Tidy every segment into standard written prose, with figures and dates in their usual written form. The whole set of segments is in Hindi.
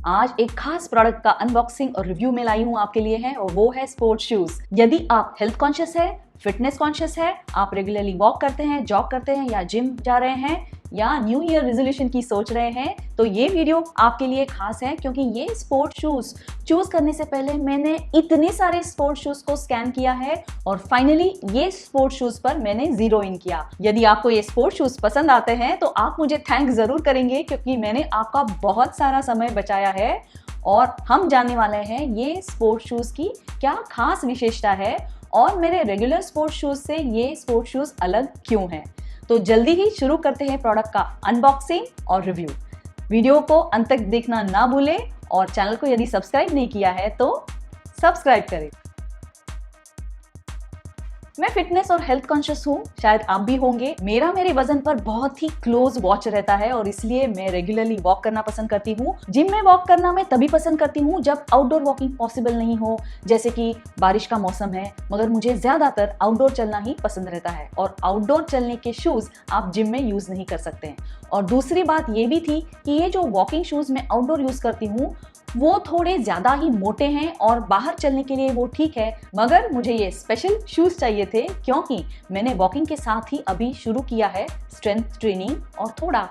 आज एक खास प्रोडक्ट का अनबॉक्सिंग और रिव्यू में लाई हूँ आपके लिए है और वो है स्पोर्ट्स शूज। यदि आप हेल्थ कॉन्शियस है, फिटनेस कॉन्शियस है, आप रेगुलरली वॉक करते हैं, जॉग करते हैं या जिम जा रहे हैं या न्यू ईयर रेजोल्यूशन की सोच रहे हैं तो ये वीडियो आपके लिए खास है, क्योंकि ये स्पोर्ट्स शूज चूज करने से पहले मैंने इतने सारे स्पोर्ट्स शूज को स्कैन किया है और फाइनली ये स्पोर्ट्स शूज पर मैंने जीरो इन किया। यदि आपको ये स्पोर्ट्स शूज पसंद आते हैं तो आप मुझे थैंक जरूर करेंगे, क्योंकि मैंने आपका बहुत सारा समय बचाया है और हम जानने वाले हैं ये स्पोर्ट्स शूज की क्या खास विशेषता है और मेरे रेगुलर स्पोर्ट्स शूज से ये स्पोर्ट्स शूज अलग क्यों हैं। तो जल्दी ही शुरू करते हैं प्रोडक्ट का अनबॉक्सिंग और रिव्यू। वीडियो को अंत तक देखना ना भूलें और चैनल को यदि सब्सक्राइब नहीं किया है तो सब्सक्राइब करें। मैं फिटनेस और हेल्थ कॉन्शियस हूँ, शायद आप भी होंगे। मेरे वजन पर बहुत ही क्लोज वॉच रहता है और इसलिए मैं रेगुलरली वॉक करना पसंद करती हूँ। जिम में वॉक करना मैं तभी पसंद करती हूँ जब आउटडोर वॉकिंग पॉसिबल नहीं हो, जैसे कि बारिश का मौसम है, मगर मुझे ज्यादातर आउटडोर चलना ही पसंद रहता है और आउटडोर चलने के शूज आप जिम में यूज नहीं कर सकते हैं। और दूसरी बात ये भी थी कि ये जो वॉकिंग शूज मैं आउटडोर यूज करती हूँ वो थोड़े ज्यादा ही मोटे हैं और बाहर चलने के लिए वो ठीक है, मगर मुझे ये स्पेशल शूज चाहिए थे क्योंकि मैंने वॉकिंग के साथ ही अभी शुरू किया है स्ट्रेंथ ट्रेनिंग और थोड़ा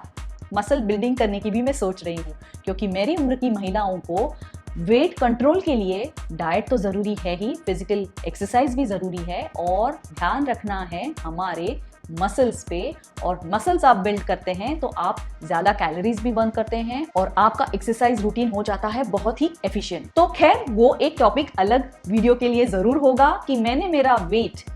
मसल बिल्डिंग करने की भी मैं सोच रही हूँ, क्योंकि मेरी उम्र की महिलाओं को वेट कंट्रोल के लिए डाइट तो ज़रूरी है ही, फिजिकल एक्सरसाइज भी ज़रूरी है और ध्यान रखना है हमारे मसल्स पे। और मसल्स आप बिल्ड करते हैं तो आप ज़्यादा कैलोरीज भी बर्न करते हैं और आपका एक्सरसाइज रूटीन हो जाता है बहुत ही एफिशिएंट। तो खैर वो एक टॉपिक अलग वीडियो के लिए ज़रूर होगा कि मैंने मेरा वेट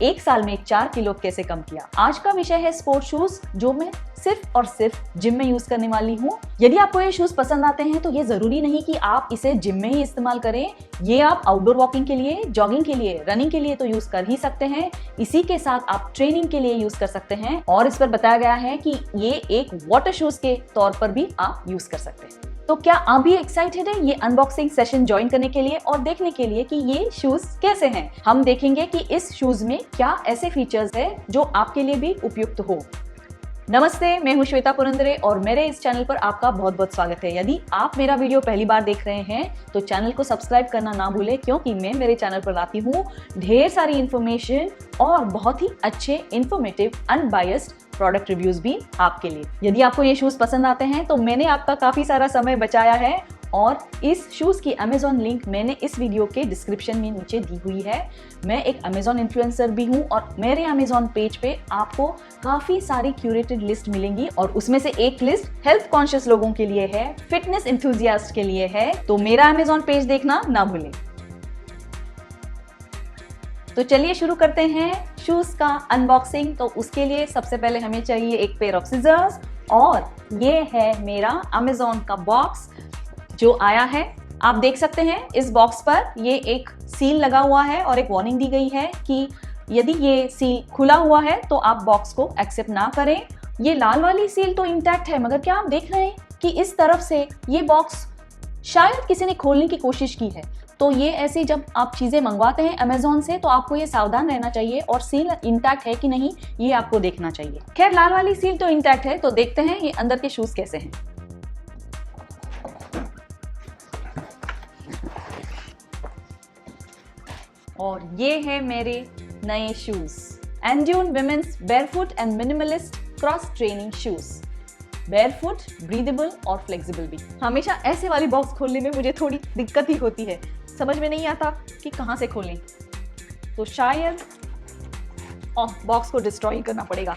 एक साल में 4 किलो कैसे कम किया। आज का विषय है स्पोर्ट्स शूज, जो मैं सिर्फ और सिर्फ जिम में यूज करने वाली हूँ। यदि आपको ये शूज पसंद आते हैं तो ये जरूरी नहीं कि आप इसे जिम में ही इस्तेमाल करें। ये आप आउटडोर वॉकिंग के लिए, जॉगिंग के लिए, रनिंग के लिए तो यूज कर ही सकते हैं। इसी के साथ आप ट्रेनिंग के लिए यूज कर सकते हैं और इस पर बताया गया है कि ये एक वाटर शूज के तौर पर भी आप यूज कर सकते हैं। तो क्या आप भी एक्साइटेड हैं ये अनबॉक्सिंग सेशन ज्वाइन करने के लिए और देखने के लिए कि ये शूज कैसे हैं? हम देखेंगे कि इस शूज में क्या ऐसे फीचर्स है जो आपके लिए भी उपयुक्त हो। नमस्ते, मैं हूं श्वेता पुरंदरे और मेरे इस चैनल पर आपका बहुत बहुत स्वागत है। यदि आप मेरा वीडियो पहली बार देख रहे हैं तो चैनल को सब्सक्राइब करना ना भूलें, क्योंकि मैं मेरे चैनल पर लाती हूँ ढेर सारी इन्फॉर्मेशन और बहुत ही अच्छे इन्फॉर्मेटिव अनबायस्ड प्रोडक्ट रिव्यूज भी आपके लिए। यदि आपको ये शूज पसंद आते हैं तो मैंने आपका काफी सारा समय बचाया है और इस शूज की अमेजॉन लिंक मैंने इस वीडियो के डिस्क्रिप्शन में नीचे दी हुई है। मैं एक अमेजॉन इन्फ्लुएंसर भी हूँ और मेरे अमेजॉन पेज पे आपको काफी सारी क्यूरेटेड लिस्ट मिलेंगी और उसमें से एक लिस्ट हेल्थ कॉन्शियस लोगों के लिए है, फिटनेस एंथुसियास्ट के लिए है। तो मेरा अमेजॉन पेज देखना ना भूलें। तो चलिए शुरू करते हैं शूज का अनबॉक्सिंग। तो उसके लिए सबसे पहले हमें चाहिए एक पेयर ऑफ सीजर्स और ये है मेरा अमेजॉन का बॉक्स जो आया है। आप देख सकते हैं इस बॉक्स पर ये एक सील लगा हुआ है और एक वार्निंग दी गई है कि यदि ये सील खुला हुआ है तो आप बॉक्स को एक्सेप्ट ना करें। ये लाल वाली सील तो इंटैक्ट है, मगर क्या आप देख रहे हैं कि इस तरफ से ये बॉक्स शायद किसी ने खोलने की कोशिश की है। तो ये ऐसे जब आप चीजें मंगवाते हैं अमेजॉन से तो आपको ये सावधान रहना चाहिए और सील इंटैक्ट है कि नहीं ये आपको देखना चाहिए। खैर लाल वाली सील तो इंटैक्ट है, तो देखते हैं ये अंदर के शूज कैसे हैं। और ये है मेरे नए shoes, Endune women's barefoot and minimalist cross training shoes. Barefoot, breathable और फ्लेक्सिबल भी। हमेशा ऐसे वाली बॉक्स खोलने में मुझे थोड़ी दिक्कत ही होती है, समझ में नहीं आता कि कहाँ से खोलें, तो शायद बॉक्स को डिस्ट्रॉय करना पड़ेगा।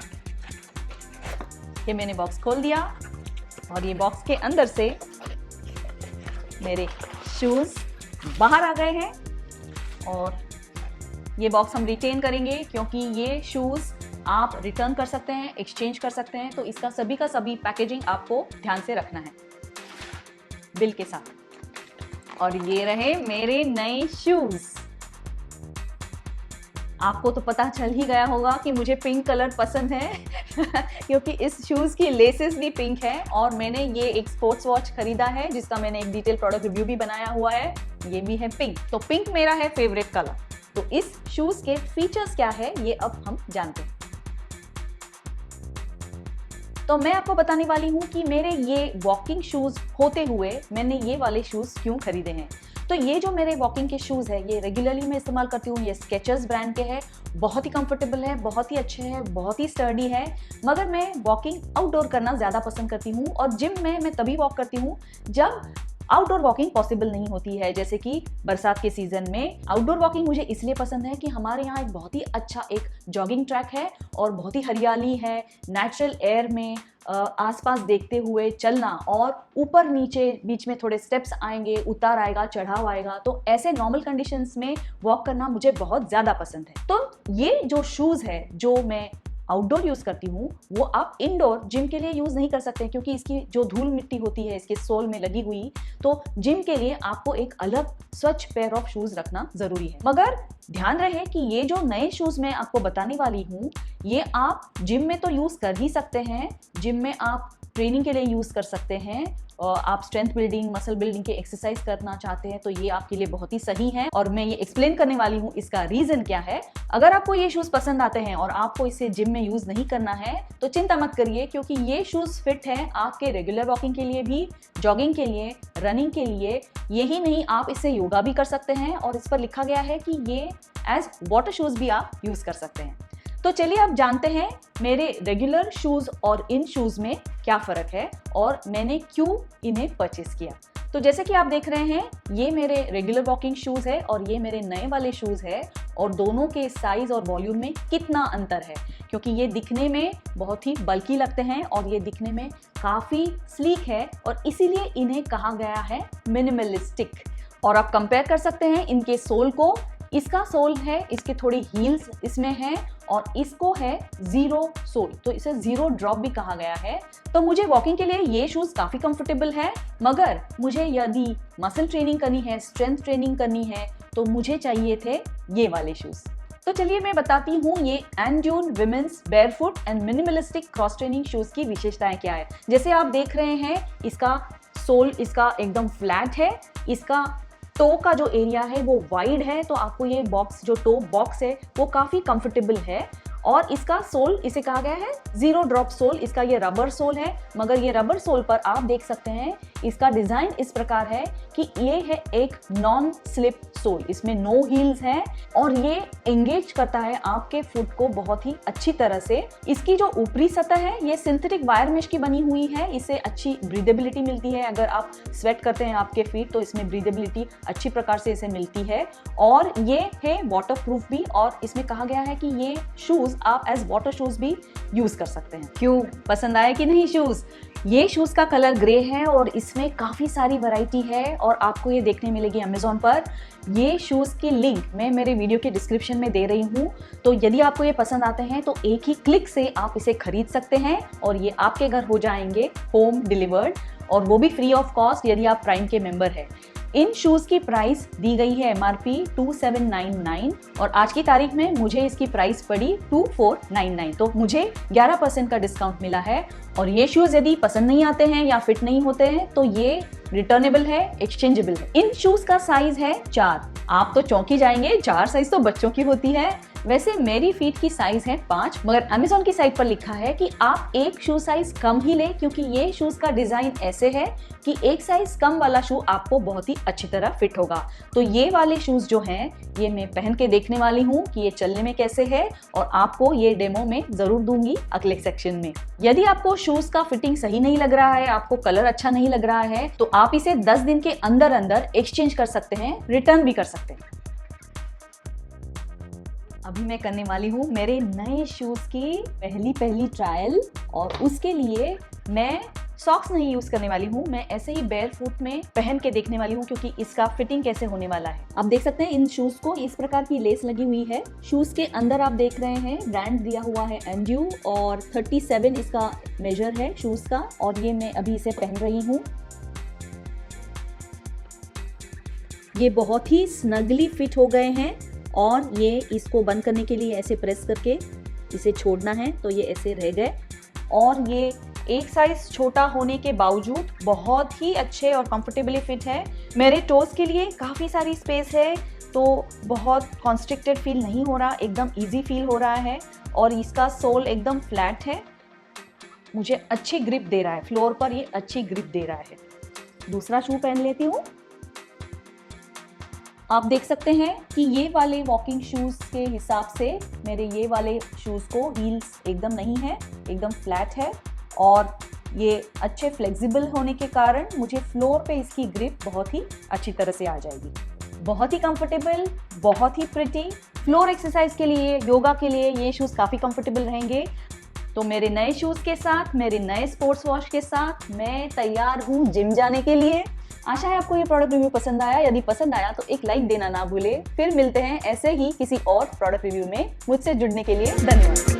ये मैंने बॉक्स खोल दिया और ये बॉक्स के अंदर से मेरे शूज बाहर आ गए हैं और ये बॉक्स हम रिटेन करेंगे क्योंकि ये शूज आप रिटर्न कर सकते हैं, एक्सचेंज कर सकते हैं। तो इसका सभी का सभी पैकेजिंग आपको ध्यान से रखना है बिल के साथ। और ये रहे मेरे नए शूज। आपको तो पता चल ही गया होगा कि मुझे पिंक कलर पसंद है क्योंकि इस शूज की लेसेस भी पिंक है और मैंने ये एक स्पोर्ट्स वॉच खरीदा है जिसका मैंने एक डिटेल प्रोडक्ट रिव्यू भी बनाया हुआ है, ये भी है पिंक। तो पिंक मेरा है फेवरेट कलर। तो इस शूज के फीचर्स क्या है ये अब हम जानते हैं। तो मैं आपको बताने वाली हूँ कि मेरे ये वॉकिंग शूज होते हुए मैंने ये वाले शूज क्यों खरीदे हैं। तो ये जो मेरे वॉकिंग के शूज़ है, ये रेगुलरली मैं इस्तेमाल करती हूँ। ये स्केचर्स ब्रांड के हैं, बहुत ही कंफर्टेबल है, बहुत ही अच्छे हैं, बहुत ही स्टर्डी है। मगर मैं वॉकिंग आउटडोर करना ज़्यादा पसंद करती हूँ और जिम में मैं तभी वॉक करती हूँ जब आउटडोर वॉकिंग पॉसिबल नहीं होती है। जैसे कि बरसात के सीजन में आउटडोर वॉकिंग मुझे इसलिए पसंद है कि हमारे यहाँ एक बहुत ही अच्छा एक जॉगिंग ट्रैक है और बहुत ही हरियाली है। नेचुरल एयर में आसपास देखते हुए चलना और ऊपर नीचे बीच में थोड़े स्टेप्स आएंगे, उतार आएगा, चढ़ाव आएगा, तो ऐसे नॉर्मल कंडीशंस में वॉक करना मुझे बहुत ज़्यादा पसंद है। तो ये जो शूज़ है जो मैं आउटडोर यूज़ करती हूँ वो आप इंडोर जिम के लिए यूज़ नहीं कर सकते, क्योंकि इसकी जो धूल मिट्टी होती है इसके सोल में लगी हुई, तो जिम के लिए आपको एक अलग स्वच्छ पेयर ऑफ शूज़ रखना ज़रूरी है। मगर ध्यान रहे कि ये जो नए शूज़ मैं आपको बताने वाली हूँ ये आप जिम में तो यूज़ कर ही सकते हैं। जिम में आप ट्रेनिंग के लिए यूज़ कर सकते हैं। आप स्ट्रेंथ बिल्डिंग, मसल बिल्डिंग के एक्सरसाइज करना चाहते हैं तो ये आपके लिए बहुत ही सही है और मैं ये एक्सप्लेन करने वाली हूँ इसका रीज़न क्या है। अगर आपको ये शूज़ पसंद आते हैं और आपको इसे जिम में यूज़ नहीं करना है तो चिंता मत करिए, क्योंकि ये शूज़ फिट है आपके रेगुलर वॉकिंग के लिए भी, जॉगिंग के लिए, रनिंग के लिए। यही नहीं, आप इससे योगा भी कर सकते हैं और इस पर लिखा गया है कि ये एज वाटर शूज़ भी आप यूज़ कर सकते हैं। तो चलिए अब जानते हैं मेरे रेगुलर शूज़ और इन शूज़ में क्या फ़र्क है और मैंने क्यों इन्हें परचेस किया। तो जैसे कि आप देख रहे हैं ये मेरे रेगुलर वॉकिंग शूज़ है और ये मेरे नए वाले शूज़ है और दोनों के साइज़ और वॉल्यूम में कितना अंतर है, क्योंकि ये दिखने में बहुत ही बल्की लगते हैं और ये दिखने में काफ़ी स्लीक है और इसीलिए इन्हें कहा गया है मिनिमलिस्टिक। और आप कंपेयर कर सकते हैं इनके सोल को। इसका सोल है, इसके थोड़ी हील्स इसमें है और इसको है जीरो सोल, तो इसे जीरो ड्रॉप भी कहा गया है। तो मुझे वॉकिंग के लिए ये शूज़ काफ़ी कंफर्टेबल है, मगर मुझे यदि मसल ट्रेनिंग करनी है, स्ट्रेंथ ट्रेनिंग करनी है तो मुझे चाहिए थे ये वाले शूज़। तो चलिए मैं बताती हूँ ये Endune women's barefoot and minimalistic cross training shoes की विशेषताएं क्या है। जैसे आप देख रहे हैं इसका सोल इसका एकदम फ्लैट है, इसका टो का जो एरिया है वो वाइड है, तो आपको ये बॉक्स जो टो बॉक्स है वो काफ़ी कंफर्टेबल है। और इसका सोल इसे कहा गया है जीरो ड्रॉप सोल, इसका ये रबर सोल है। मगर ये रबर सोल पर आप देख सकते हैं इसका डिज़ाइन इस प्रकार है कि ये है एक नॉन स्लिप सोल, इसमें नो हील्स है और ये एंगेज करता है आपके फुट को बहुत ही अच्छी तरह से। इसकी जो ऊपरी सतह है ये सिंथेटिक वायर मेश की बनी हुई है, इससे अच्छी ब्रीदेबिलिटी मिलती है। अगर आप स्वेट करते हैं आपके फीट तो इसमें ब्रीदेबिलिटी अच्छी प्रकार से इसे मिलती है। और ये है वाटर प्रूफ भी और इसमें कहा गया है कि ये शूज़ आप एज वाटर शूज़ भी यूज़ कर सकते हैं। क्यों पसंद आए कि नहीं शूज़? ये शूज़ का कलर ग्रे है और इसमें काफ़ी सारी वैरायटी है और आपको ये देखने मिलेगी अमेज़ॉन पर। ये शूज़ की लिंक मैं मेरे वीडियो के डिस्क्रिप्शन में दे रही हूँ, तो यदि आपको ये पसंद आते हैं तो एक ही क्लिक से आप इसे खरीद सकते हैं और ये आपके घर हो जाएंगे होम डिलीवर्ड, और वो भी फ्री ऑफ कॉस्ट यदि आप प्राइम के मेंबर हैं। इन शूज़ की प्राइस दी गई है MRP 2799 और आज की तारीख में मुझे इसकी प्राइस पड़ी 2499, तो मुझे 11% का डिस्काउंट मिला है। और ये शूज़ यदि पसंद नहीं आते हैं या फिट नहीं होते हैं तो ये रिटर्नेबल है, एक्सचेंजेबल है। इन शूज़ का साइज है 4। आप तो चौंकी जाएंगे, 4 साइज तो बच्चों की होती है। वैसे मेरी फीट की साइज है 5, मगर अमेज़ॉन की साइट पर लिखा है कि आप एक शू साइज कम ही लें, क्योंकि ये शूज़ का डिज़ाइन ऐसे है कि एक साइज कम वाला शू आपको बहुत ही अच्छी तरह फिट होगा। तो ये वाले शूज़ जो हैं ये मैं पहन के देखने वाली हूँ कि ये चलने में कैसे है और आपको ये डेमो में ज़रूर दूंगी अगले सेक्शन में। यदि आपको शूज़ का फिटिंग सही नहीं लग रहा है, आपको कलर अच्छा नहीं लग रहा है, तो आप इसे 10 दिन के अंदर अंदर एक्सचेंज कर सकते हैं, रिटर्न भी कर सकते हैं। अभी मैं करने वाली हूँ मेरे नए शूज़ की पहली ट्रायल और उसके लिए मैं सॉक्स नहीं यूज़ करने वाली हूँ, मैं ऐसे ही बेयर फुट में पहन के देखने वाली हूँ क्योंकि इसका फिटिंग कैसे होने वाला है। आप देख सकते हैं इन शूज़ को इस प्रकार की लेस लगी हुई है। शूज़ के अंदर आप देख रहे हैं ब्रांड दिया हुआ है एंड्यू और 37 इसका मेजर है शूज़ का, और ये मैं अभी इसे पहन रही हूँ। ये बहुत ही स्नगली फिट हो गए हैं और ये इसको बंद करने के लिए ऐसे प्रेस करके इसे छोड़ना है तो ये ऐसे रह गए, और ये एक साइज छोटा होने के बावजूद बहुत ही अच्छे और कंफर्टेबली फिट है। मेरे टोज के लिए काफ़ी सारी स्पेस है तो बहुत कॉन्स्ट्रिक्टेड फील नहीं हो रहा, एकदम इजी फील हो रहा है। और इसका सोल एकदम फ्लैट है मुझे अच्छी ग्रिप दे रहा है, फ्लोर पर ये अच्छी ग्रिप दे रहा है। दूसरा शू पहन लेती हूँ। आप देख सकते हैं कि ये वाले वॉकिंग शूज के हिसाब से मेरे ये वाले शूज को हील्स एकदम नहीं है, एकदम फ्लैट है और ये अच्छे फ्लेक्सिबल होने के कारण मुझे फ्लोर पे इसकी ग्रिप बहुत ही अच्छी तरह से आ जाएगी। बहुत ही कंफर्टेबल, बहुत ही प्रिटी। फ्लोर एक्सरसाइज के लिए, योगा के लिए ये शूज काफी कंफर्टेबल रहेंगे। तो मेरे नए शूज के साथ, मेरे नए स्पोर्ट्स वॉच के साथ मैं तैयार हूँ जिम जाने के लिए। आशा है आपको ये प्रोडक्ट रिव्यू पसंद आया। यदि पसंद आया तो एक लाइक देना ना भूले। फिर मिलते हैं ऐसे ही किसी और प्रोडक्ट रिव्यू में। मुझसे जुड़ने के लिए धन्यवाद।